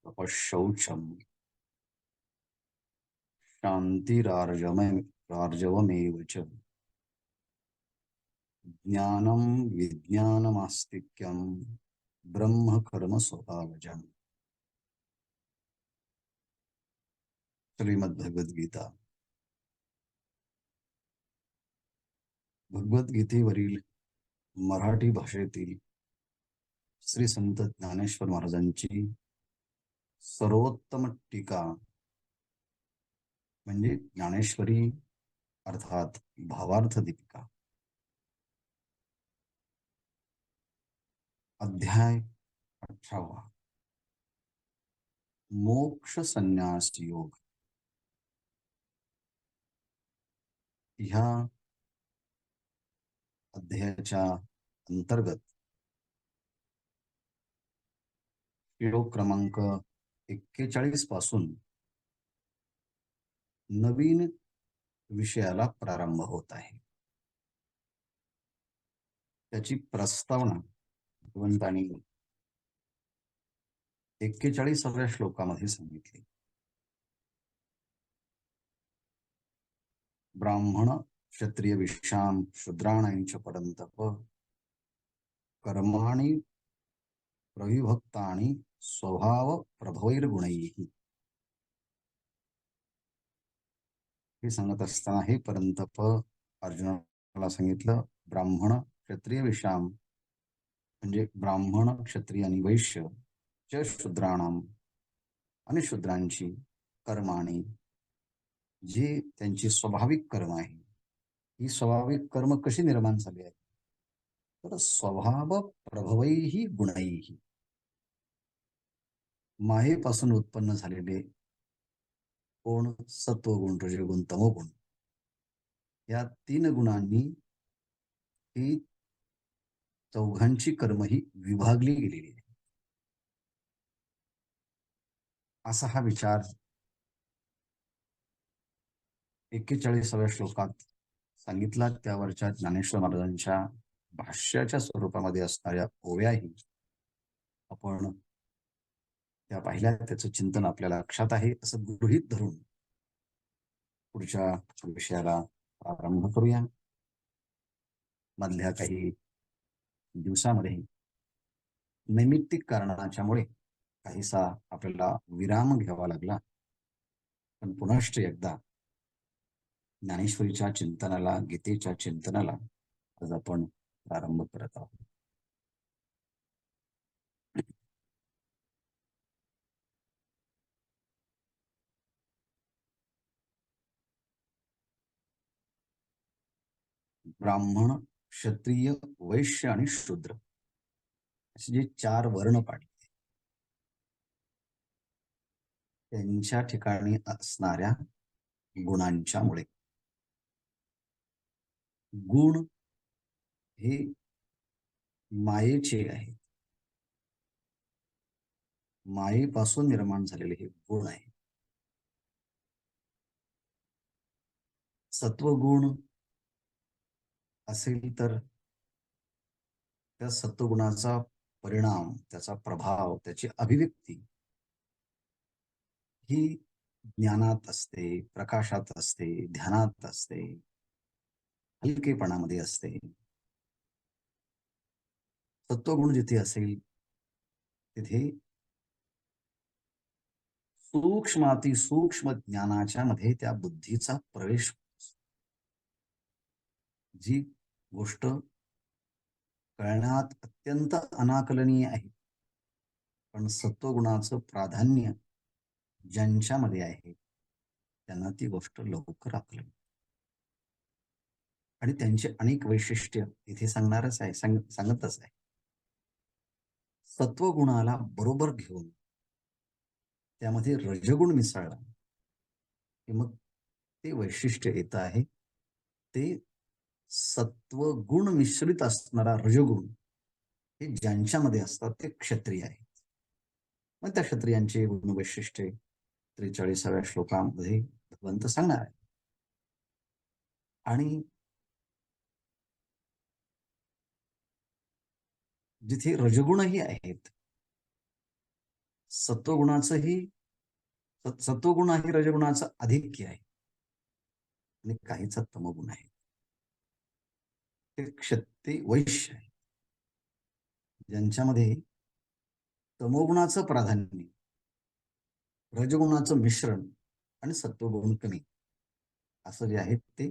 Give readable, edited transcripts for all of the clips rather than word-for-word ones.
तपःशौचम शांतिरार्जवमेव च ज्ञानम विज्ञानमास्तिक्यम ब्रह्म कर्म स्वभावजम. श्रीमद् भगवद गीता. भगवद्गीतेवरील मराठी भाषेतील श्री संत ज्ञानेश्वर महाराजांची सर्वोत्तम टीका म्हणजे ज्ञानेश्वरी अर्थात भावार्थ दीपिका. अध्याय 18. मोक्ष संन्यास योग. ह्या अध्यायाच्या अंतर्गत श्लोक क्रमांक 41 पासून नवीन विषयाला प्रारंभ होत आहे. त्याची प्रस्तावना भगवंतांनी 41व्या श्लोकामध्ये सांगितली. ब्राह्मण क्षत्रिय विशाम शूद्राणांच परंतप कर्माणि प्रविभक्तानि स्वभाव प्रभवैर्गुणैः. हे सांगत असताना हे परंतप अर्जुनाला सांगितलं, ब्राह्मण क्षत्रिय विशाम म्हणजे ब्राह्मण क्षत्रिय आणि वैश्य च शूद्राणाम आणि शूद्रांची कर्माणी जी त्यांची स्वाभाविक कर्म आहे. ही स्वाभाविक कर्म कशी निर्माण झाली आहे तर स्वभाव प्रभवैही गुणैही मायेपासून उत्पन्न झालेले कोण सत्वगुण रजोगुण तमोगुण या 3 गुणांनी ही चौघांची कर्म ही विभागली गेलेली आहे. असा हा विचार 41व्या श्लोकात सांगितला. त्यावरच्या ज्ञानेश्वर महाराजांच्या भाष्याच्या स्वरूपामध्ये असणाऱ्या ओव्याही आपण त्या पाहिल्या. त्याचं चिंतन आपल्याला लक्षात आहे असं गृहीत धरून पुढच्या विषयाला प्रारंभ करूया. मधल्या काही दिवसामध्ये नैमित्तिक कारणाच्यामुळे काहीसा आपल्याला विराम घ्यावा लागला, पण पुनश्च एकदा ज्ञानेश्वरीच्या चिंतनाला, गीतेच्या चिंतनाला आज आपण प्रारंभ करत आहोत. ब्राह्मण क्षत्रिय वैश्य आणि शूद्र असे जे 4 वर्ण पाडले त्यांच्या ठिकाणी असणाऱ्या गुणांच्या मुळे. गुण हे मायेचे आहेत. मायेपासून निर्माण झालेले हे गुण आहे. सत्वगुण असेल तर त्या सत्वगुणाचा परिणाम, त्याचा प्रभाव, त्याची अभिव्यक्ती ही ज्ञानात असते, प्रकाशात असते, ध्यानात असते, हलकेपणामध्ये असते. सत्वगुण जिथे असेल तिथे सूक्ष्माती सूक्ष्म ज्ञानाच्या मध्ये त्या बुद्धीचा प्रवेश. जी गोष्ट कळण्यात अत्यंत अनाकलनीय आहे, पण सत्वगुणाचं प्राधान्य ज्यांच्यामध्ये आहे त्यांना ती गोष्ट लवकर आकलन. आणि त्यांचे अनेक वैशिष्ट्य इथे सांगणारच आहे, सांगतच आहे. सत्वगुणाला बरोबर घेऊन त्यामध्ये रजगुण मिसळला की मग ते वैशिष्ट्य येत आहे. ते सत्वगुण मिश्रित असणारा रजगुण हे ज्यांच्यामध्ये असतात ते क्षत्रिय आहेत. मग त्या क्षत्रियांचे गुण वैशिष्ट्ये 43व्या श्लोकामध्ये भगवंत सांगणार आहे. आणि जिथे रजगुणही आहेत, सत्वगुणाचंही सत्वगुण आहे रजगुणाचं अधिक्य आहे आणि काहीचा तमगुण आहे. ते क्षत्रिय वैश्य आहे, ज्यांच्यामध्ये तमोगुणाचं प्राधान्य, रजगुणाचं मिश्रण आणि सत्वगुण कमी असं जे आहे ते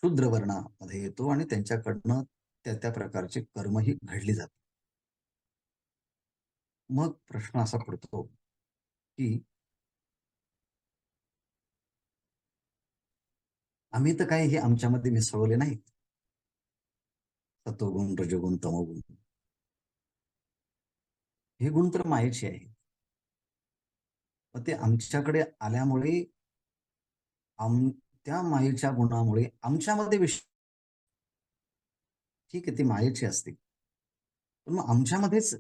शूद्र वर्णामध्ये येतो आणि त्यांच्याकडनं त्या प्रकारचे कर्मही घडली जातात. मग प्रश्न असा पडतो की आम्ही तर काही हे आमच्यामध्ये मिसळवले नाहीत, सत्वगुण रजगुण तमोगुण. हे गुण तर मायेचे आहेत. मग ते आमच्याकडे आल्यामुळे त्या मायेच्या गुणामुळे आमच्यामध्ये ठीक आहे, ती मायेची असते, पण मग आमच्यामध्येच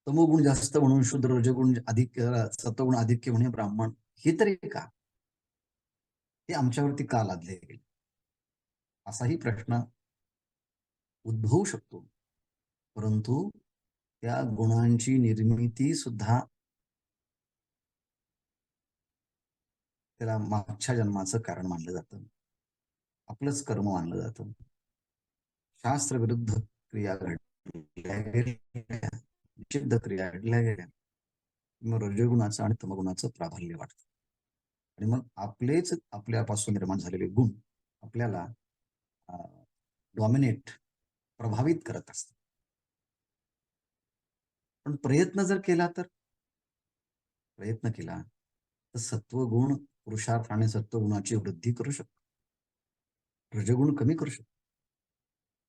तमोगुण जास्त म्हणून शूद्र, रजगुण अधिक, सत्वगुण अधिक्य म्हणे ब्राह्मण, हे तरी का? हे आमच्यावरती का लादले गेले, असाही प्रश्न उद्भवू शकतो. परंतु त्या गुणांची निर्मिती सुद्धा त्याला मागच्या जन्माचं कारण मानलं जातं, आपलंच कर्म मानलं जातं. शास्त्र विरुद्ध क्रिया घडल्या गेल्या, निषिद्ध क्रिया घडल्या गेल्या, मग रजगुणाचं आणि तमगुणाचं प्राबल्य वाटतं आणि मग आपलेच आपल्यापासून निर्माण झालेले गुण आपल्याला डॉमिनेट, प्रभावित करत असतात. पण प्रयत्न जर केला तर प्रयत्न केला तर सत्वगुण पुरुषार्थाने सत्वगुणाची वृद्धी करू शकतो, रजगुण कमी करू शकतो,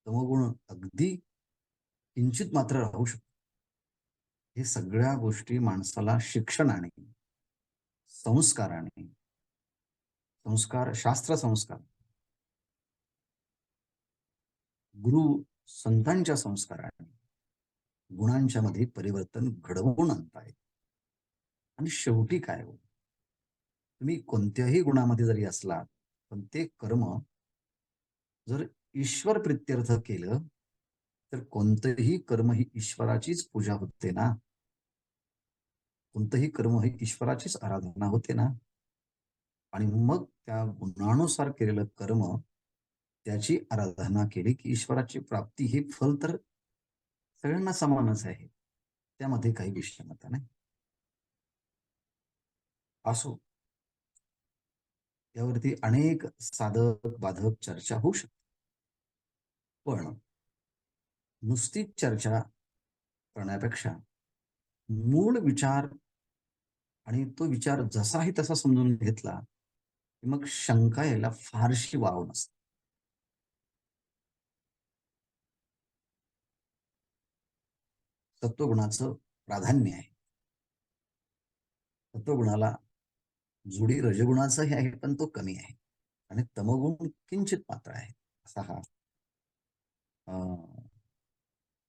तमोगुण अगदी किंचित मात्र राहू शकतो. हे सगळ्या गोष्टी माणसाला शिक्षणाने, संस्काराने, शास्त्र संस्कार, गुरु संतांच्या संस्काराने गुणांच्या मध्ये परिवर्तन घडवून आणतायत. आणि शेवटी काय हो, तुम्ही कोणत्याही गुणामध्ये जरी असलात, पण ते कर्म जर ईश्वर प्रित्यर्थ केलं तर कोणतंही कर्म ही ईश्वराचीच पूजा होते ना, कोणतंही कर्म ही ईश्वराचीच आराधना होते ना. आणि मग त्या गुणानुसार केलेलं कर्म, त्याची आराधना केली की ईश्वराची प्राप्ती, हे फल तर सगळ्यांना समानच आहे, त्यामध्ये काही विषमता नाही. असो, यावरती अनेक साधक बाधक चर्चा होऊ शकते, पण नुसतीच चर्चा करण्यापेक्षा मूळ विचार आणि तो विचार जसाही तसा समजून घेतला की मग शंका यायला फारशी वाव नसते. सत्वगुणाचं प्राधान्य आहे, सत्वगुणाला जोडी रजगुणाचाही आहे, पण तो कमी आहे आणि तमगुण किंचित मात्र आहे. असा हा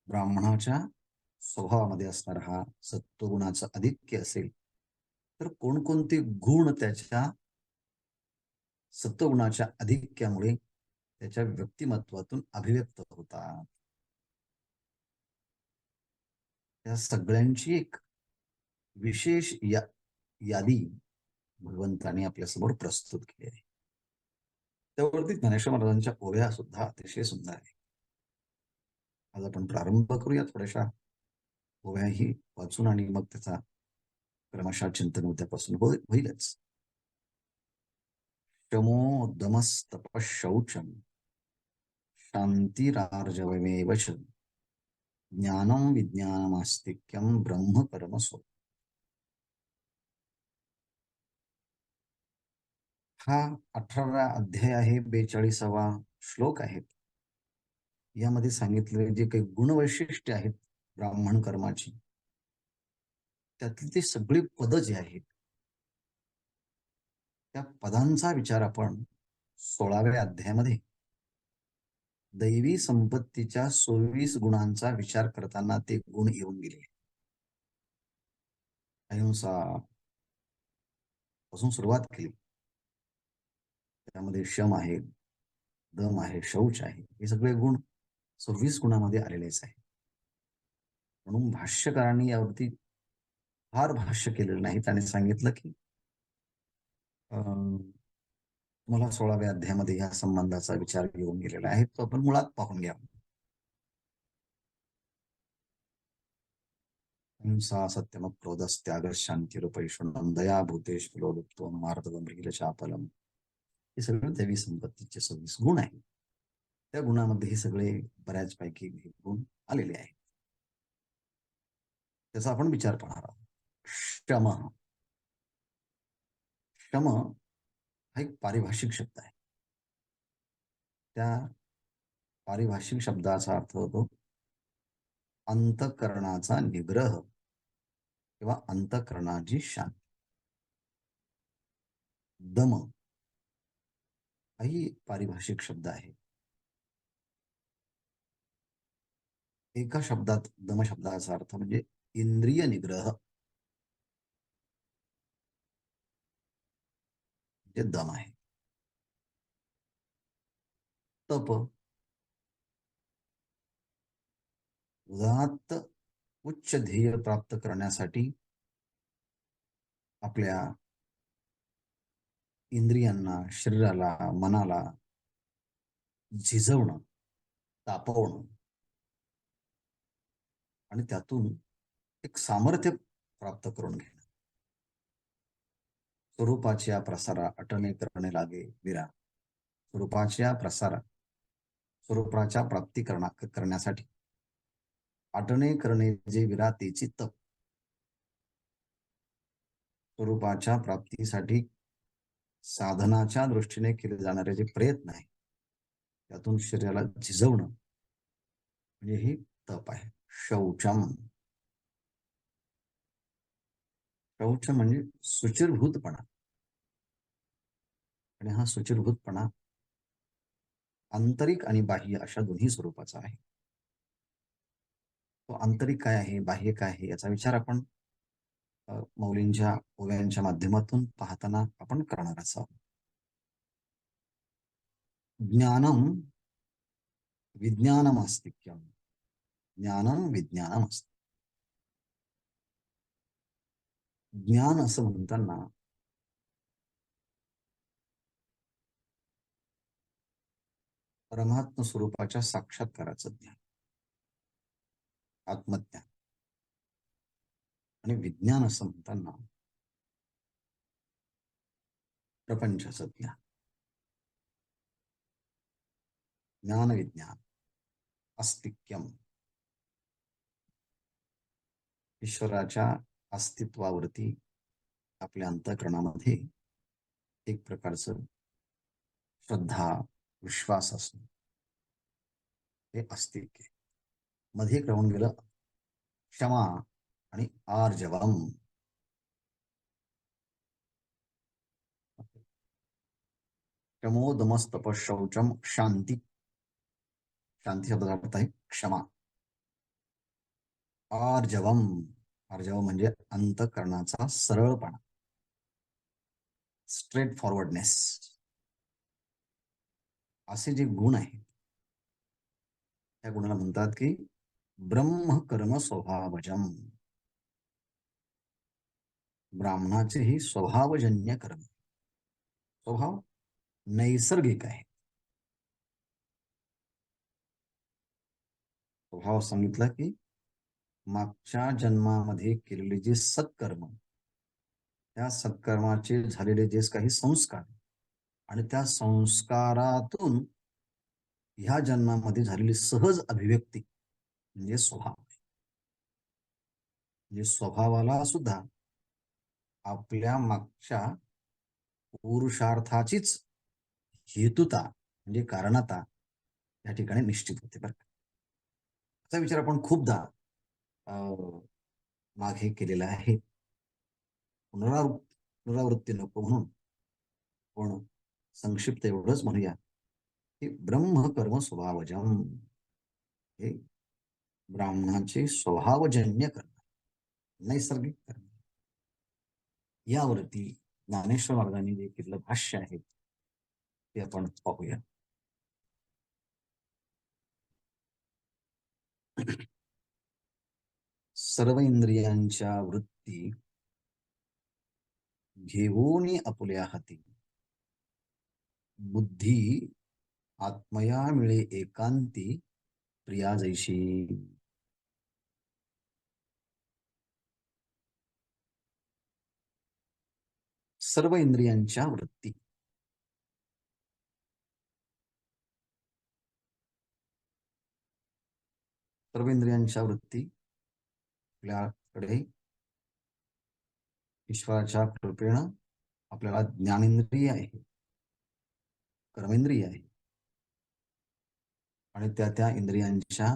ब्राह्मणाच्या स्वभावामध्ये असणारा हा सत्वगुणाचा अधिक्य असेल तर कोणकोणते गुण त्याच्या सत्वगुणाच्या अधिक्यामुळे त्याच्या व्यक्तिमत्वातून अभिव्यक्त होतात, त्या सगळ्यांची एक विशेष यादी भगवंतांनी आपल्यासमोर प्रस्तुत केली आहे. त्यावरती ज्ञानेश्वर महाराजांच्या ओव्या सुद्धा अतिशय सुंदर आहे. आज आपण प्रारंभ करूया थोड्याशा ओव्याही वाचून आणि मग त्याचा क्रमशः चिंतन उद्यापासून होईलच. शमो दमस्तप शौचम शांतिरार्जवमेव च ज्ञानम विज्ञानमास्तिक्यम ब्रह्म कर्म सो. हा 18वा अध्याय आहे, 42वा श्लोक आहे. यामध्ये सांगितलेले जे काही गुणवैशिष्ट्य आहेत ब्राह्मण कर्माची, त्यातली ती सगळी पद जी आहेत, त्या पदांचा विचार आपण 16व्या अध्यायामध्ये दैवी संपत्तीच्या 24 गुणांचा विचार करताना ते गुण येऊन गेले. अहिंसा पासून सुरुवात केली, त्यामध्ये शम आहे, दम आहे, शौच आहे, हे सगळे गुण 26 गुणामध्ये आलेलेच आहे. म्हणून भाष्यकारांनी यावरती फार भाष्य केलेलं नाही. त्याने सांगितलं की तुम्हाला 16व्या अध्यायामध्ये या संबंधाचा विचार घेऊन गेलेला आहे, तो आपण मुळात पाहून घ्या. हिंसा सत्यम क्रोधस्त्याग शांतिरुपैषुणम दया भूतेश लोलुप्तो मार्दव मृगीलचापलम, हे सगळे दैवी संपत्तीचे 26 गुण आहेत. त्या गुणामध्ये हे सगळे बऱ्याचपैकी गुण आलेले आहेत. त्याचा आपण विचार पाहणार आहोत. शम, शम हा एक पारिभाषिक शब्द आहे. त्या पारिभाषिक शब्दाचा अर्थ होतो अंतःकरणाचा निग्रह किंवा अंतःकरणाची शांती. दम हाही पारिभाषिक शब्द आहे. एका शब्दात दम शब्दाचा अर्थ म्हणजे इंद्रिय निग्रह, जे दम आहे. तप, उदात्त उच्च ध्येय प्राप्त करण्यासाठी आपल्या इंद्रियांना, शरीराला, मनाला झिजवणं, तापवणं आणि त्यातून एक सामर्थ्य प्राप्त करून घेणं. स्वरूपाच्या प्रसारा अटने करणे लागे विरा. स्वरूपाच्या प्रसारा, स्वरूपाच्या प्राप्ती करण्यासाठी अटने करणे जे विरा तेची तप. स्वरूपाच्या प्राप्तीसाठी साधनाच्या दृष्टीने केले जाणारे जे प्रयत्न आहे, त्यातून शरीराला झिजवणं म्हणजे ही तप आहे. शौचम, शौच म्हणजे सुचिरभूतपणा, आणि हा सुचिरभूतपणा आंतरिक आणि बाह्य अशा दोन्ही स्वरूपाचा आहे. तो आंतरिक काय आहे, बाह्य काय आहे, याचा विचार आपण मौलींच्या ओव्यांच्या माध्यमातून पाहताना आपण करणार आहोत. ज्ञानम विज्ञानम अस्तिक्यम, ज्ञानम विज्ञानम अस्ति. ज्ञान असं म्हणताना परमात्म स्वरूपाच्या साक्षात्काराचं ज्ञान, आत्मज्ञान. आणि विज्ञान असं म्हणताना प्रपंचाचं ज्ञान, ज्ञान विज्ञान अस्तिक्यम, ईश्वराच्या अस्तित्वावरती आपल्या अंतःकरणामध्ये एक प्रकारचं श्रद्धा, विश्वास असणं, हे अस्तिक्य. मध्ये राहून गेलं क्षमा आणि आर्जवम. क्षमोदमस्तप शौचम शांती. शांती शब्दाचा अर्थ आहे क्षमा. आर्जवम, आर्जव म्हणजे अंतःकरणाचा सरळपणा, स्ट्रेट फॉरवर्डनेस. असे जे गुण आहेत, त्या गुणाला म्हणतात की ब्रह्म कर्म स्वभावजम. ब्राह्मणाचे ही स्वभावजन्य कर्म, स्वभाव नैसर्गिक आहे. स्वभाव सांगितला की मागच्या जन्मामध्ये केलेले जे सत्कर्म, त्या सत्कर्माचे झालेले जे काही संस्कार, आणि त्या संस्कारातून ह्या जन्मामध्ये झालेली सहज अभिव्यक्ती म्हणजे स्वभाव. म्हणजे स्वभावाला सुद्धा आपल्या मागच्या पुरुषार्थाचीच हेतुता म्हणजे कारणता या ठिकाणी निश्चित होते. बरं, असा विचार आपण खूपदा मागे केलेला आहे. पुनरावृत्ती नको म्हणून पण संक्षिप्त एवढंच म्हणूया की ब्रह्मकर्म स्वभावजम हे ब्राह्मणाचे स्वभावजन्य कर्म, नैसर्गिक कर्म. यावरती ज्ञानेश्वर मार्गाने जे केलेलं भाष्य आहे ते आपण पाहूया. सर्व इंद्रियांच्या वृत्ती घेऊन आपुल्या हाती, बुद्धी आत्मया मिळे एकांती, प्रिया जैशी. सर्व इंद्रियांच्या वृत्ती, सर्व इंद्रियांच्या वृत्ती आपल्याकडे ईश्वराच्या कृपेनं आपल्याला ज्ञानेंद्रिय आहे, कर्मेंद्रिय आहे, आणि त्या इंद्रियांच्या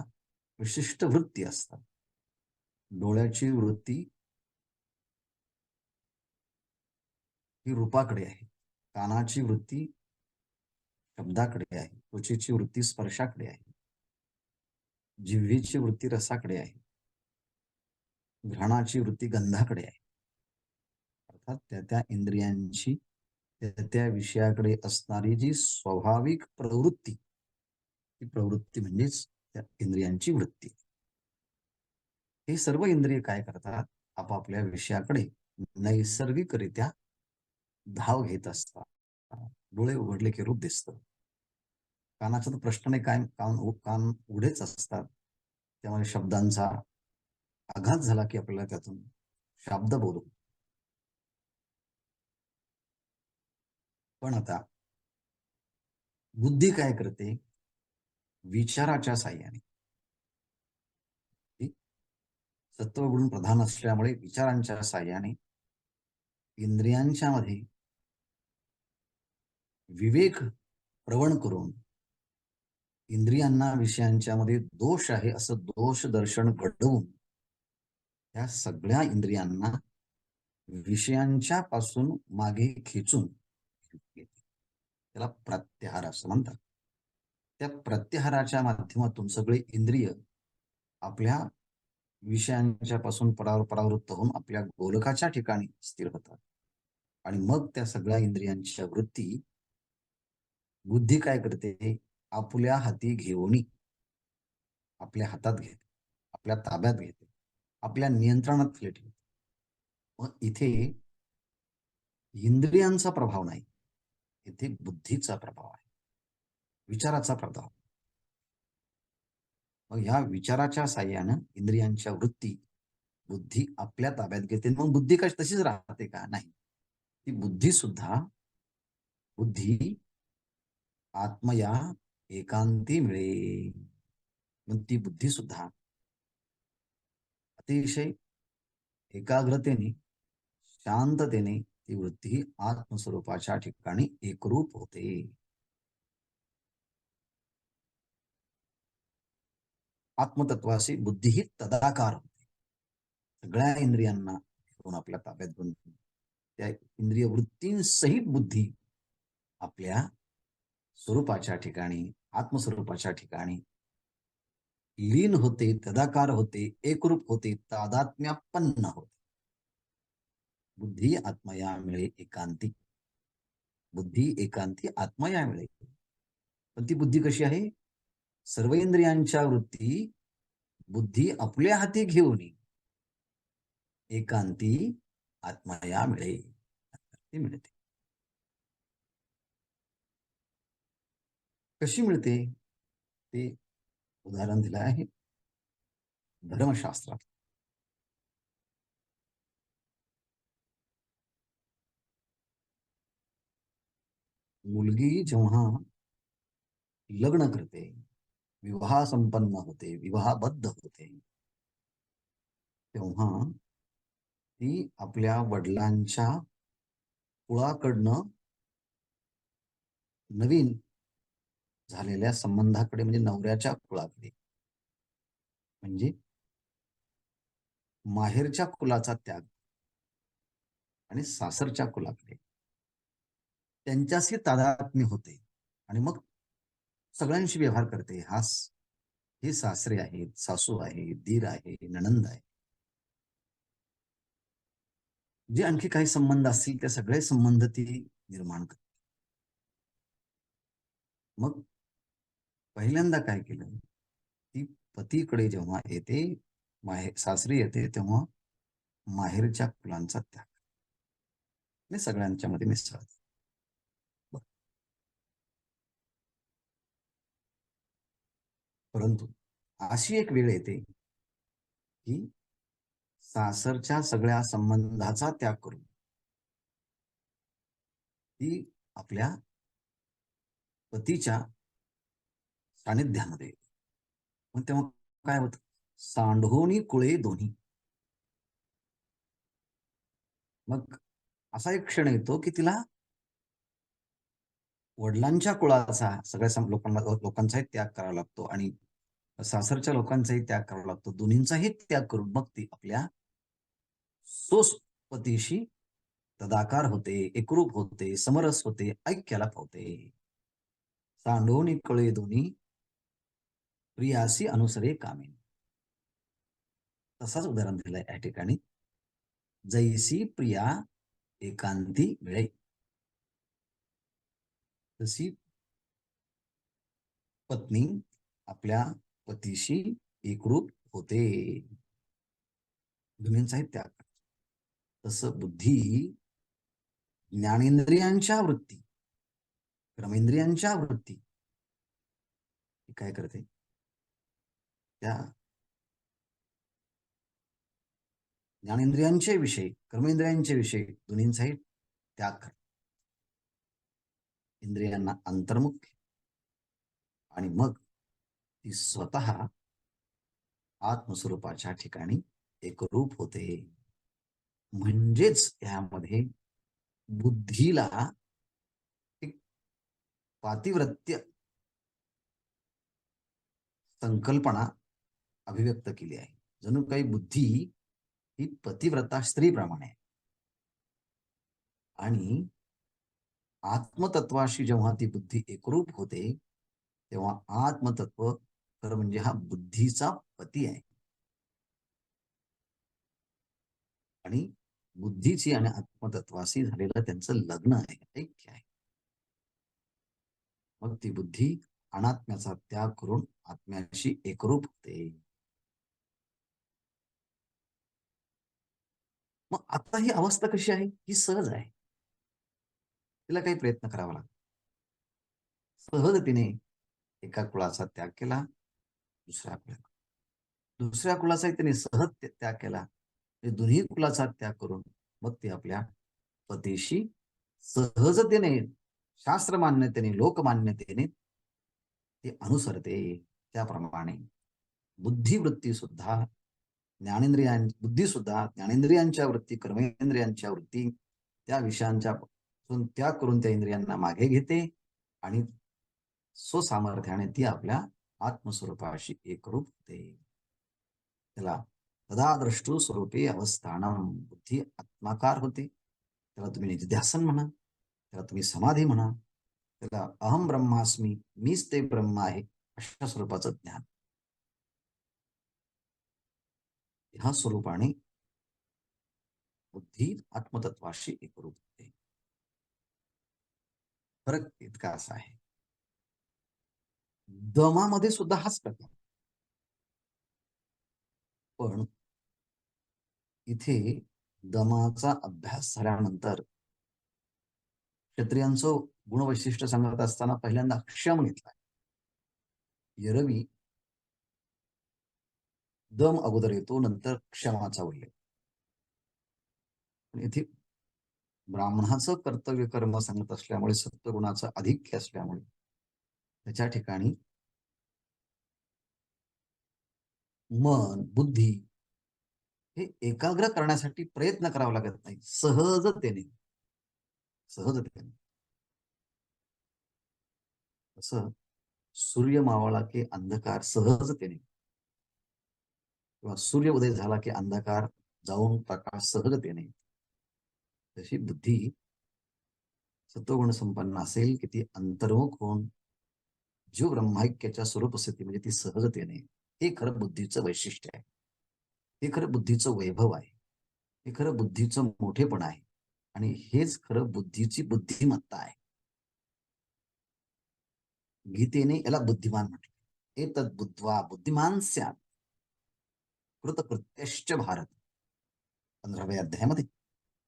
विशिष्ट वृत्ती असतात. डोळ्याची वृत्ती ही रूपाकडे आहे, कानाची वृत्ती शब्दाकडे आहे, त्वचेची वृत्ती स्पर्शाकडे आहे, जिव्हेची वृत्ती रसाकडे आहे, घ्राणाची वृत्ती गंधाकडे आहे. अर्थात त्या इंद्रियांची त्या विषयाकडे असणारी जी स्वाभाविक प्रवृत्ती, ती प्रवृत्ती म्हणजेच त्या इंद्रियांची वृत्ती. हे सर्व इंद्रिय काय करतात, आपापल्या विषयाकडे नैसर्गिकरित्या धाव घेत असतात. डोळे उघडले की रूप दिसतं, कानाचा तर प्रश्न नाही, काय कान उघडेच असतात, त्यामुळे शब्दांचा आघात झाला की आपल्याला त्यातून शब्द बोलू. पण आता बुद्धी काय करते, विचाराच्या साह्याने, सत्वगुण प्रधान असल्यामुळे विचारांच्या साह्याने इंद्रियांच्या मध्ये विवेक प्रवण करून इंद्रियांना विषयांच्या मध्ये दोष आहे असं दोष दर्शन घडवून या सगळ्या इंद्रियांना विषयांच्या पासून मागे खेचून त्याला प्रत्याहार असं म्हणतात. त्या प्रत्याहाराच्या माध्यमातून सगळे इंद्रिय आपल्या विषयांच्या पासून परावृत्त होऊन आपल्या गोलकाच्या ठिकाणी स्थिर होतात. आणि मग त्या सगळ्या इंद्रियांच्या वृत्ती बुद्धी काय करते, आपल्या हाती घेऊन आपल्या हातात घेते, आपल्या ताब्यात घेते, आपल्या नियंत्रणात ठेवते. मग इथे इंद्रियांचा प्रभाव नाही, इथे बुद्धीचा प्रभाव आहे, विचाराचा प्रभाव. मग ह्या विचाराच्या साह्यानं इंद्रियांच्या वृत्ती बुद्धी आपल्या ताब्यात घेते. मग बुद्धी कशी तशीच राहते का? नाही, ती बुद्धी सुद्धा आत्मया एकांती मिळे. मग ती बुद्धी सुद्धा अतिशय एकाग्रतेने, शांततेने ती वृत्ती आत्मस्वरूपाच्या ठिकाणी एकरूप होते. आत्मतत्वाशी बुद्धी ही तदाकार होते. सगळ्या इंद्रियांना घेऊन आपल्या ताब्यात घेऊन त्या इंद्रिय वृत्तींसहित बुद्धी आपल्या स्वरूपाच्या ठिकाणी, आत्मस्वरूपाच्या ठिकाणी लीन होते, तदाकार होते, एकरूप होते, तादात्म्यापन्न होते. बुद्धी आत्मया मिळे एकांती, बुद्धी एकांती आत्मया मिळे. पण ती बुद्धी कशी आहे, सर्व इंद्रियांच्या वृत्ती बुद्धी आपल्या हाती घेऊन एकांती आत्मया मिळे, ती मिळते. कशी मिळते ते उदाहरण दिलं आहे धर्मशास्त्रात. मुलगी जेव्हा लग्न करते, विवाह संपन्न होते, विवाहबद्ध होते, तेव्हा ती आपल्या वडिलांच्या कुळाकडनं नवीन झालेल्या संबंधाकडे, म्हणजे नवऱ्याच्या कुळाकडे, म्हणजे माहेरच्या कुलाचा त्याग आणि सासरच्या कुलाकडे त्यांच्याशी तादात्म्य होते. आणि मग सगळ्यांशी व्यवहार करते. हे सासरे आहेत, सासू आहे, दीर आहे, नणंद आहे, जे आणखी काही संबंध असतील ते सगळे संबंध ती निर्माण करते. मग पहिल्यांदा काय केलं, ती पतीकडे जेव्हा येते सासरी येते तेव्हा माहेरच्या कुलांचा त्याग आणि सगळ्यांच्या मध्ये मिसळते. परंतु अशी एक वेळ येते की सासरच्या सगळ्या संबंधाचा त्याग करून ती आपल्या पतीच्या सानिध्यामध्ये येते. मग तेव्हा काय होतं? सांढोनी कुळे दोन्ही. मग असा एक क्षण येतो की तिला वडिलांच्या कुळाचा सगळ्या लोकांचाही त्याग करावा लागतो आणि सासरच्या लोकांचाही त्याग करावा लागतो. दोन्हींचाही त्याग करून मग ती आपल्या पतीशी तदाकार होते, एकरूप होते, समरस होते, ऐक्याला पावते. सांडोनी कळे दोन्ही प्रियासी अनुसरे कामे. तसाच उदाहरण दिलंय या ठिकाणी. जैसी प्रिया एकांती मिळे, तशी पत्नी आपल्या पतीशी एकरूप होते. दोन्हींचाही त्याग. तसं बुद्धी ज्ञानेंद्रियांच्या वृत्ती, कर्मेंद्रियांच्या वृत्ती काय करते? त्या ज्ञानेंद्रियांचे विषय, कर्मेंद्रियांचे विषय दोन्हींचाही त्याग करते. इंद्रियांना अंतर्मुख आणि मग ती स्वतः आत्मस्वरूपाच्या ठिकाणी एकरूप होते. म्हणजेच यामध्ये बुद्धीला एक पातिव्रत्य संकल्पना अभिव्यक्त केली आहे. जणू काही बुद्धी ही पतिव्रता स्त्रीप्रमाणे आहे आणि आत्मतत्वाशी जेव्हा ती बुद्धी एकरूप होते तेव्हा आत्मतत्व खरं म्हणजे हा बुद्धीचा पती आहे आणि बुद्धीची आणि आत्मतत्वाशी झालेलं त्यांचं लग्न आहे, ऐक्य आहे. मग ती बुद्धी अनात्म्याचा त्याग करून आत्म्याशी एकरूप होते. मग आता ही अवस्था कशी आहे? ही सहज आहे. तिला काही प्रयत्न करावा लागतो. सहजतेने एका कुळाचा त्याग केला, दुसऱ्या कुळाचाही त्याने सहज त्याग केला. दोन्ही कुलाचा त्याग करून मग ती आपल्या पतीशी सहजतेने, शास्त्र मान्यतेने, लोकमान्यतेने ती अनुसरते. त्याप्रमाणे बुद्धिवृत्ती सुद्धा बुद्धी सुद्धा ज्ञानेंद्रियांच्या वृत्ती, कर्मेंद्रियांच्या वृत्ती त्या विषयांच्या त्याग करून त्या इंद्रियांना मागे घेते आणि स्वसामर्थ्याने ती आपल्या आत्मस्वरूपाशी एकरूप होते. त्याला तदा द्रष्टू स्वरूपे अवस्थानम. बुद्धी आत्माकार होते. त्याला तुम्ही निध्यासन म्हणा, त्याला तुम्ही समाधी म्हणा, त्याला अहम ब्रह्मास्मी, मीच ते ब्रह्म आहे अशा स्वरूपाचं ज्ञान ह्या स्वरूपाने बुद्धी आत्मतत्वाशी एकरूप होते. फरक इतका असा आहे. दमामध्ये सुद्धा हाच प्रकार, पण इथे दमाचा अभ्यास झाल्यानंतर क्षत्रियांचं गुणवैशिष्ट्य सांगत असताना पहिल्यांदा क्षम घेतला. एरवी दम अगोदर येतो, नंतर क्षमाचा उल्लेख. इथे ब्राह्मणाचं कर्तव्य कर्म सांगत असल्यामुळे, सत्वगुणाचं आधिक्य असल्यामुळे त्याच्या ठिकाणी मन, बुद्धी हे एकाग्र करण्यासाठी प्रयत्न करावा लागत नाही, सहजतेने. असं सूर्य मावळला की अंधकार सहजतेने, किंवा सूर्य उदय झाला की अंधकार जाऊन प्रकाश सहजतेने, तशी बुद्धी सत्वगुण संपन्न असेल की ती अंतर्मुख होऊन जीव ब्रह्माइक्याच्या स्वरूप स्थिती म्हणजे ती सहजतेने. हे खरं बुद्धीचं वैशिष्ट्य आहे. हे खरं बुद्धीचं वैभव आहे. हे खरं बुद्धीचं मोठेपण आहे आणि हेच खरं बुद्धीची बुद्धिमत्ता आहे. गीतेने याला बुद्धिमान म्हटलं. एतद बुद्ध्वा बुद्धिमान स्यात्. कृतकृत्यश्च भारत 15व्या अध्यायामध्ये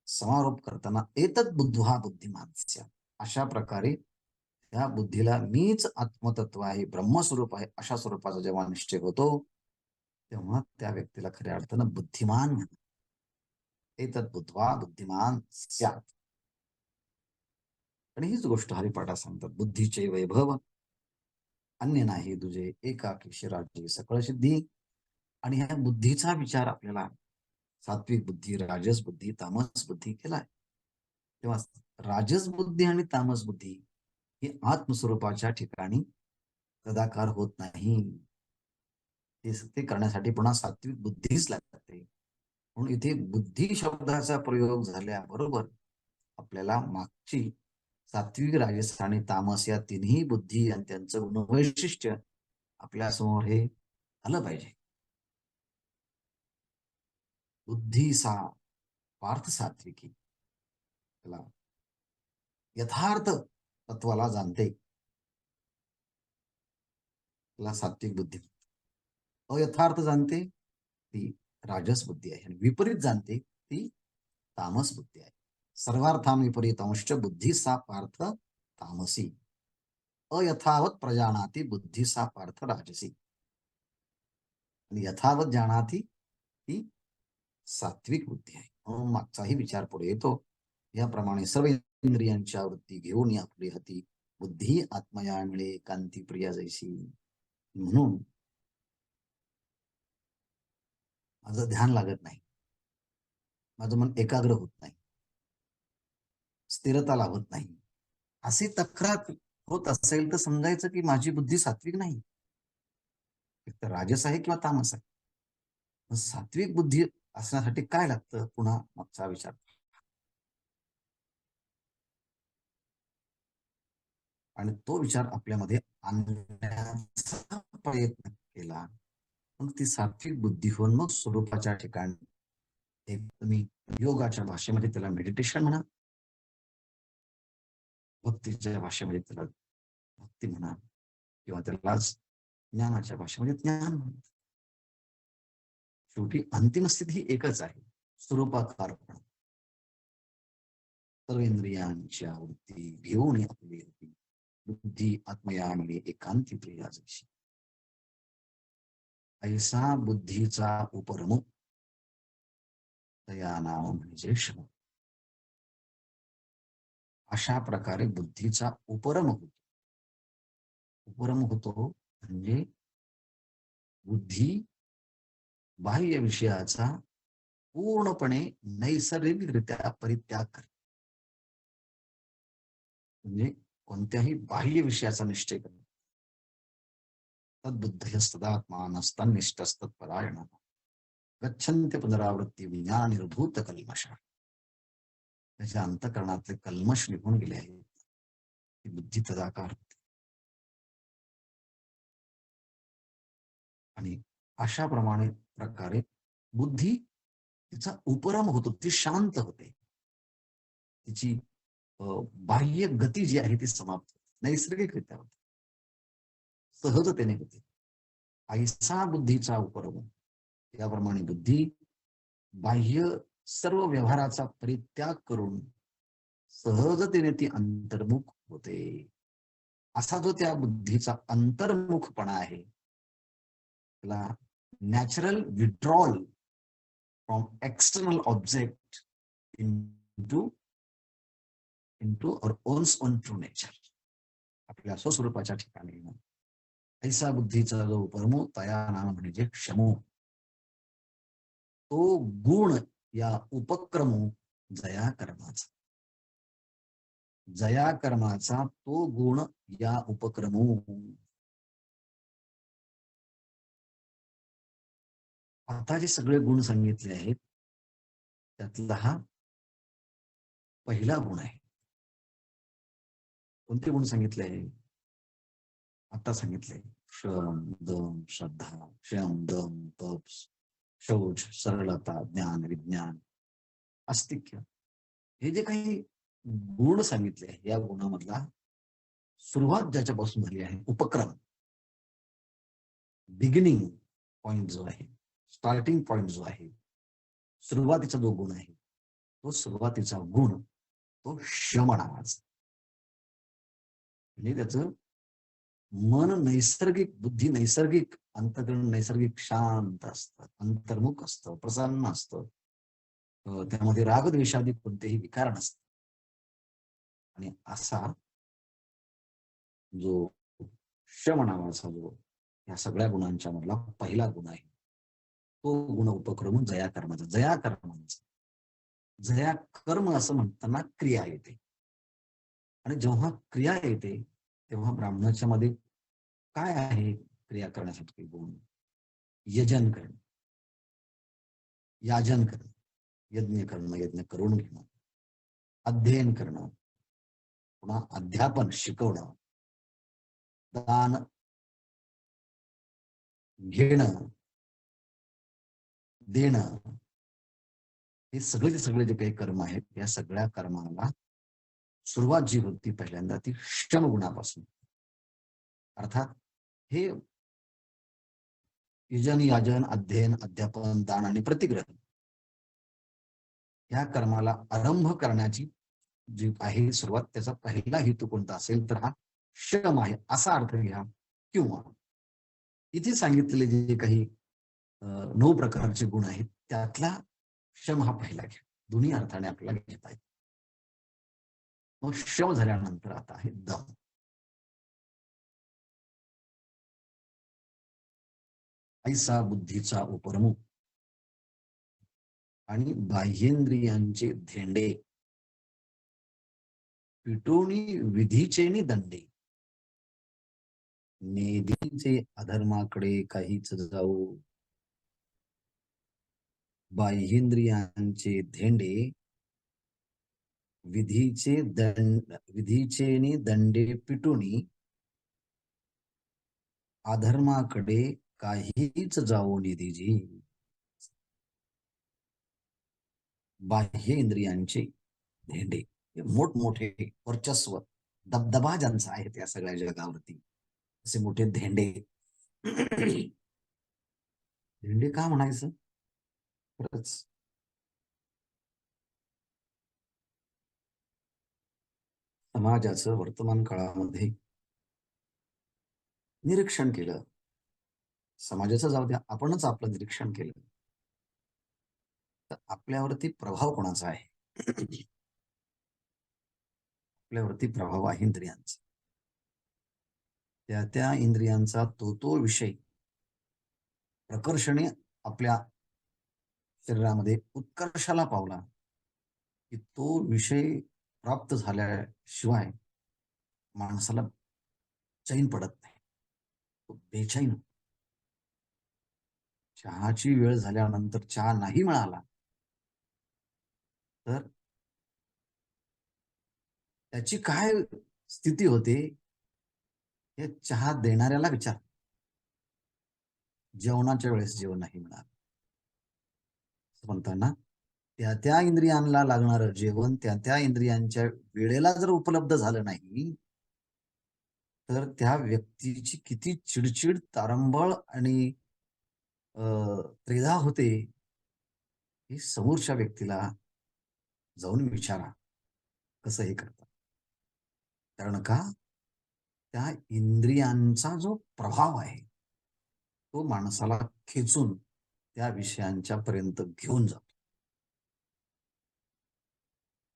समारोप करताना एतत् बुद्ध्वा बुद्धिमान स्यात्, अशा प्रकारे त्या बुद्धीला मीच आत्मतत्व आहे, ब्रह्मस्वरूप आहे, अशा स्वरूपाचा जेव्हा निश्चय होतो तेव्हा त्या व्यक्तीला खऱ्या अर्थानं बुद्धिमान म्हणतात. एतत् बुद्ध्वा बुद्धिमान स्यात्. आणि हीच गोष्ट हरिपाठात सांगतात, बुद्धीचे वैभव अन्य नाही तुझे, एकाकी शिराची सकळ सिद्धी. आणि ह्या बुद्धीचा विचार आपल्याला सात्विक बुद्धी, राजस बुद्धी, तामस बुद्धी केलाय. तेव्हा राजस बुद्धी आणि तामस बुद्धी ही आत्मस्वरूपाच्या ठिकाणी कदाकार होत नाही. ते करण्यासाठी पुन्हा सात्विक बुद्धीच लागते. म्हणून इथे बुद्धी शब्दाचा प्रयोग झाल्याबरोबर आपल्याला मागची सात्विक, राजस आणि तामस या तिन्ही बुद्धी आणि त्यांचं गुणवैशिष्ट्य आपल्या समोर हे आलं पाहिजे. बुद्धी सा पार्थ सात्विकी, त्याला यथार्थ तत्वाला जाणते, त्याला सात्विक बुद्धी. अयथार्थ जाणते ती राजस बुद्धी आहे, आणि विपरीत जाणते ती तामस बुद्धी आहे. सर्वार्थां विपरीतांश्च बुद्धी सा पार्थ तामसी, अयथावत प्रजानाती बुद्धी सा पार्थ राजसी, आणि यथावत जाणाती ती सात्विक बुद्धी आहे. म्हणून मागचाही विचार पुढे येतो. याप्रमाणे सर्व इंद्रियांच्या वृत्ती घेऊन आपली हती बुद्धी आत्मया मिळे कांती प्रिया जैसी. म्हणून माझं ध्यान लागत नाही, माझं मन एकाग्र होत नाही, स्थिरता लाभत नाही, अशी तक्रार होत असेल तर समजायचं की माझी बुद्धी सात्विक नाही, एक राजस आहे किंवा तामस आहे. सात्विक बुद्धी असण्यासाठी काय लागतं, पुन्हा मागचा विचार. आणि तो विचार आपल्यामध्ये आणण्याचा प्रयत्न केला, मग ती सात्विक बुद्धी होऊन मग स्वरूपाच्या ठिकाणी, एक तुम्ही योगाच्या भाषेमध्ये त्याला मेडिटेशन म्हणा, भक्तीच्या भाषेमध्ये त्याला भक्ती म्हणा, किंवा त्याला ज्ञानाच्या भाषेमध्ये ज्ञान म्हणा. शेवटी अंतिम स्थिती ही एकच आहे, स्वरूपाकारपणा. सर्व इंद्रियांच्या वृत्ती घेऊन आपली बुद्धी आत्मया मिळे एकांती प्रिया जैशी, ऐसा बुद्धीचा उपरम तया नाम म्हणजे क्षम. अशा प्रकारे बुद्धीचा उपरम होतो. उपरम होतो म्हणजे बुद्धी बाह्य विषयाचा पूर्णपणे नैसर्गिकरित्या परित्याग करते. म्हणजे कोणत्याही बाह्य विषयाचा निश्चय करणे. तद्बुद्धयस्तदात्मानस्तन्निष्ठस्तत्परायण गच्छन्ते पुनरावृत्ती विज्ञान निर्भूत कल्मषा. त्याच्या अंतःकरणातले कल्मश निघून गेले आहेत, ती बुद्धी तदाकार होते. आणि अशा प्रकारे बुद्धी तिचा उपरम होतो, ती शांत होते, तिची बाह्य गती जी आहे ती समाप्त होते, नैसर्गिकरित्या होते, सहजतेने होते. ऐसा बुद्धीचा उपरम, याप्रमाणे बुद्धी बाह्य सर्व व्यवहाराचा परित्याग करून सहजतेने ती अंतर्मुख होते. असा जो त्या बुद्धीचा अंतर्मुखपणा आहे, त्याला natural withdrawal from external object into our own true nature, आपल्या स्वस्वरूपाच्या ठिकाणी ऐसा बुद्धीचा जो परमो तया नाम म्हणजे क्षमो, तो गुण या उपक्रमो जया कर्माचा, जया कर्माचा तो गुण या उपक्रमो. आता जे सगळे गुण सांगितले आहेत त्यातला हा पहिला गुण आहे. कोणते गुण सांगितले आहे? आता सांगितले, श्रम, दम, श्रद्धा, क्षम, दम, तप, शौच, सरळता, ज्ञान, विज्ञान, अस्तिक्य, हे जे काही गुण सांगितले आहे, या गुणामधला सुरुवात ज्याच्यापासून झाली आहे, उपक्रम, बिगिनिंग पॉइंट जो आहे, स्टार्टिंग पॉइंट जो आहे, सुरुवातीचा जो गुण आहे, तो सुरुवातीचा गुण तो शम नावाचा. म्हणजे त्याचं मन नैसर्गिक, बुद्धी नैसर्गिक, अंतकरण नैसर्गिक शांत असतं, अंतर्मुख असतं, प्रसन्न असतं. त्यामध्ये रागद्वेषादी कोणतेही विकार नसतात. आणि असा जो शम नावाचा जो या सगळ्या गुणांच्या मधला पहिला गुण आहे, तो गुण उपक्रम जया कर्माचा. जया कर्माचा, जया कर्म असं म्हणताना क्रिया येते. आणि जेव्हा क्रिया येते तेव्हा ब्राह्मणाच्या मध्ये काय आहे क्रिया करण्यासाठी गुण? यजन करणं, याजन करणं, यज्ञ करणं, यज्ञ करून घेणं, अध्ययन करणं, पुन्हा अध्यापन शिकवणं, दान घेणं, देणं, हे सगळे जे काही कर्म आहेत, या सगळ्या कर्माला सुरुवात जी होती पहिल्यांदा ती शम गुणापासून. अर्थात हे यजन, याजन, अध्ययन, अध्यापन, दान आणि प्रतिग्रहण या कर्माला आरंभ करण्याची जी आहे सुरुवात, त्याचा पहिला हेतू कोणता असेल तर हा शम आहे असा अर्थ घ्या. किंवा इथे सांगितलेले जे काही 9 प्रकारचे गुण आहेत त्यातला शम हा पहिला घ्या. दोन्ही अर्थाने आपल्याला घेता येईल. मग शम झाल्यानंतर आता आहे दम. ऐसा बुद्धीचा उपरमुख आणि बाह्येंद्रियांचे धेंडे पिटोनी विधीचे नि दंडे, नेदीचे अधर्माकडे काहीच जाऊ. बाह्येंद्रियांचे धेंडे विधीचे नि दंडे पिटोनी अधर्माकडे काहीच जाऊ निधीजी. बाह्य इंद्रियांचे धेंडे, मोठमोठे वर्चस्व, दबदबा ज्यांचा आहे त्या सगळ्या जगावरती, असे मोठे धेंडे. धेंडे का म्हणायचं? खरंच समाजाचं वर्तमान काळामध्ये निरीक्षण केलं, समाजाचं जाऊ द्या, आपणच आपलं निरीक्षण केलं तर आपल्यावरती प्रभाव कोणाचा आहे? आपल्यावरती प्रभाव आहे इंद्रियांचा. त्या त्या इंद्रियांचा तो विषय प्रकर्षणे आपल्या शरीरामध्ये उत्कर्षाला पावला की तो विषय प्राप्त झाल्याशिवाय माणसाला चैन पडत नाही, तो बेचैन. चहाची वेळ झाल्यानंतर चहा नाही मिळाला तर त्याची काय स्थिती होते हे चहा देणाऱ्याला विचार. जेवणाच्या वेळेस जेवण नाही मिळालं म्हणताना त्या त्या इंद्रियांना लागणारं जेवण त्या त्या इंद्रियांच्या वेळेला जर उपलब्ध झालं नाही तर त्या व्यक्तीची किती चिडचिड, तारंबळ आणि त्रेधा होते ही समोरच्या व्यक्तीला जाऊन विचारा कसं हे करतात. कारण का त्या इंद्रियांचा जो प्रभाव आहे तो माणसाला खेचून त्या विषयांच्या पर्यंत घेऊन जातो.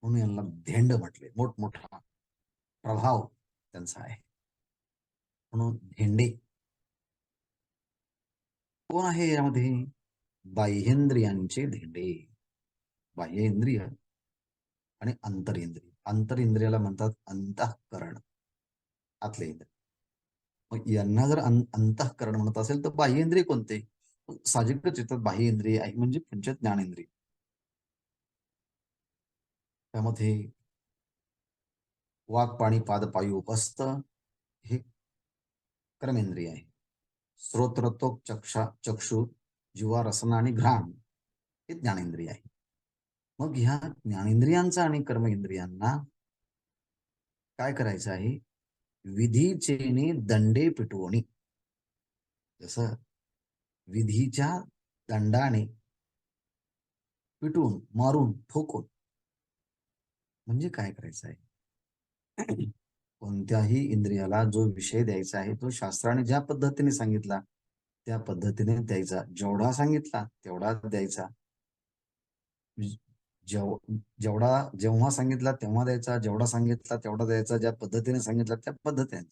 म्हणून यांना धेंड म्हटले, मोठमोठा प्रभाव त्यांचा आहे म्हणून धेंडे. कोण आहे यामध्ये? बाह्येंद्रियांचे धेंडे. बाह्य इंद्रिय आणि अंतरेंद्रिय. अंतरेंद्रियाला म्हणतात अंतःकरण, आतले इंद्रिय. मग यांना जर अंतःकरण म्हणत असेल तर बाह्येंद्रिय कोणते? साहजिकच येतात बाह्य इंद्रिय आहे म्हणजे पंच ज्ञानेंद्रिय. त्यामध्ये वाक, पाणी, पाद, पायू, उपस्थ हे कर्मेंद्रिय आहे. श्रोत्र, त्वक, चक्षु, जिव्हा, रसना आणि घ्राण हे ज्ञानेंद्रिय आहे. मग ह्या ज्ञानेंद्रियांचा आणि कर्मेंद्रियांना काय करायचं आहे? विधीचेने दंडे पिटवणी. जसं विधीच्या दंडाने पिटून मारून ठोकून म्हणजे काय करायचं आहे? कोणत्याही इंद्रियाला जो विषय द्यायचा आहे तो शास्त्राने ज्या पद्धतीने सांगितला त्या पद्धतीने द्यायचा. जेवढा सांगितला तेवढा द्यायचा. जेवढा जेव्हा सांगितला तेव्हा द्यायचा, जेवढा सांगितला तेवढा द्यायचा, ज्या पद्धतीने सांगितला त्या पद्धतीने.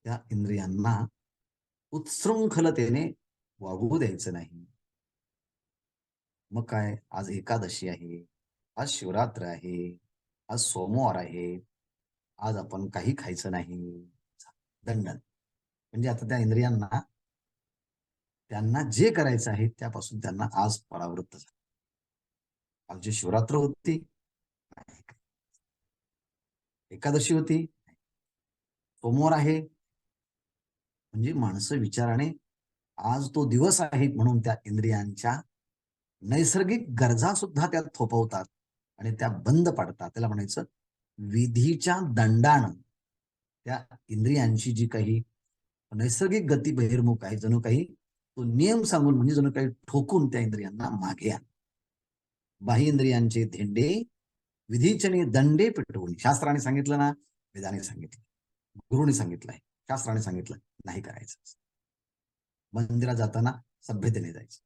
त्या इंद्रियांना उत्सृंखलतेने वागू द्यायचं नाही. मग काय, आज एकादशी आहे, आज शिवरात्र आहे, आज सोमवार आहे, आज आपण काही खायचं नाही, दंडन. म्हणजे आता त्या इंद्रियांना त्यांना जे करायचं आहे त्यापासून त्यांना आज परावृत्त झालं. आज जी शिवरात्र होती, एकादशी होती, सोमवार आहे, म्हणजे माणसं विचाराने आज तो दिवस आहे म्हणून त्या इंद्रियांच्या नैसर्गिक गरजा सुद्धा त्या थोपवतात आणि त्या बंद पाडतात. त्याला म्हणायचं विधीच्या दंडानं त्या इंद्रियांची जी काही नैसर्गिक गती बहिर्मुख आहे, जणू काही तो नियम सांगून म्हणजे जणू काही ठोकून त्या इंद्रियांना मागे आण. बाह्य इंद्रियांचे धेंडे विधीचने दंडे पिटवून. शास्त्राने सांगितलं ना, वेदाने सांगितलं, गुरुने सांगितलंय, शास्त्राने सांगितलं, नाही करायचं. मंदिरात जाताना सभ्यतेने जायचं.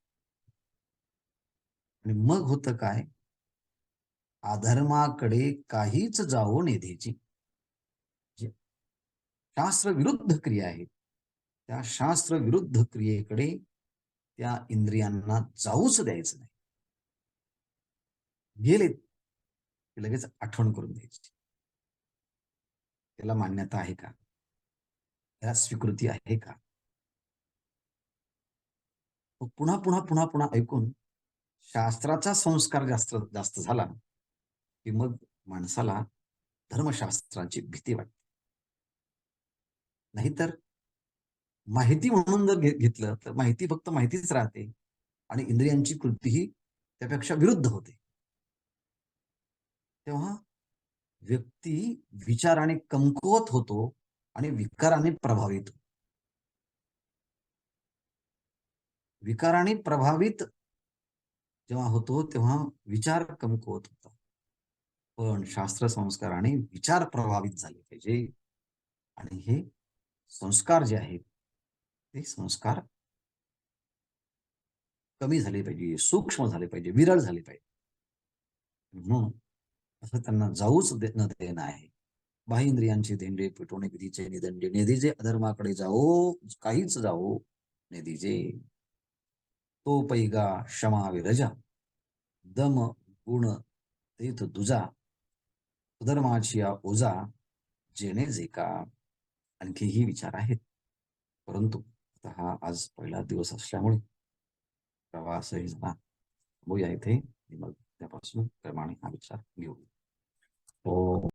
आणि मग होतं काय, अधर्माकडे काहीच जावो निधीची. शास्त्र विरुद्ध क्रिया आहे, त्या शास्त्र विरुद्ध क्रियेकडे त्या इंद्रियांना जाऊच द्यायचं नाही. गेले की लगेच आठवण करून द्यायची. त्याला मान्यता आहे का, त्याला स्वीकृती आहे का? पुन्हा पुन्हा पुन्हा पुन्हा ऐकून शास्त्राचा संस्कार जास्त जास्त झाला की मग माणसाला धर्मशास्त्राची भीती वाटते. नाहीतर माहिती म्हणून जर घेतलं तर माहिती फक्त माहितीच राहते आणि इंद्रियांची कृतीही त्यापेक्षा विरुद्ध होते. तेव्हा व्यक्ती विचाराने कमकुवत होतो आणि विकाराने प्रभावित होतो. विकाराने प्रभावित जेव्हा होतो तेव्हा विचार कमकुवत होतो. पण शास्त्र संस्काराने विचार प्रभावित झाले पाहिजे आणि हे संस्कार जे आहेत ते संस्कार कमी झाले पाहिजे, सूक्ष्म झाले पाहिजे, विरळ झाले पाहिजे. म्हणून असं त्यांना जाऊच न देणं आहे. बाह्य इंद्रियांचे धेंडे पिटवणे विधीचे निदंडे. निधीचे अधर्माकडे जाओ, काहीच जाओ निधीचे. तो पैगा क्षमा विरजा, दम गुण तेथ दुजा, सुधर्माची ओजा जेणे जे का. आणखीही विचार आहेत, परंतु आता हा आज पहिला दिवस असल्यामुळे प्रवासही झाला. बघूया इथे मग त्यापासून क्रमाने हा विचार घेऊ. हो.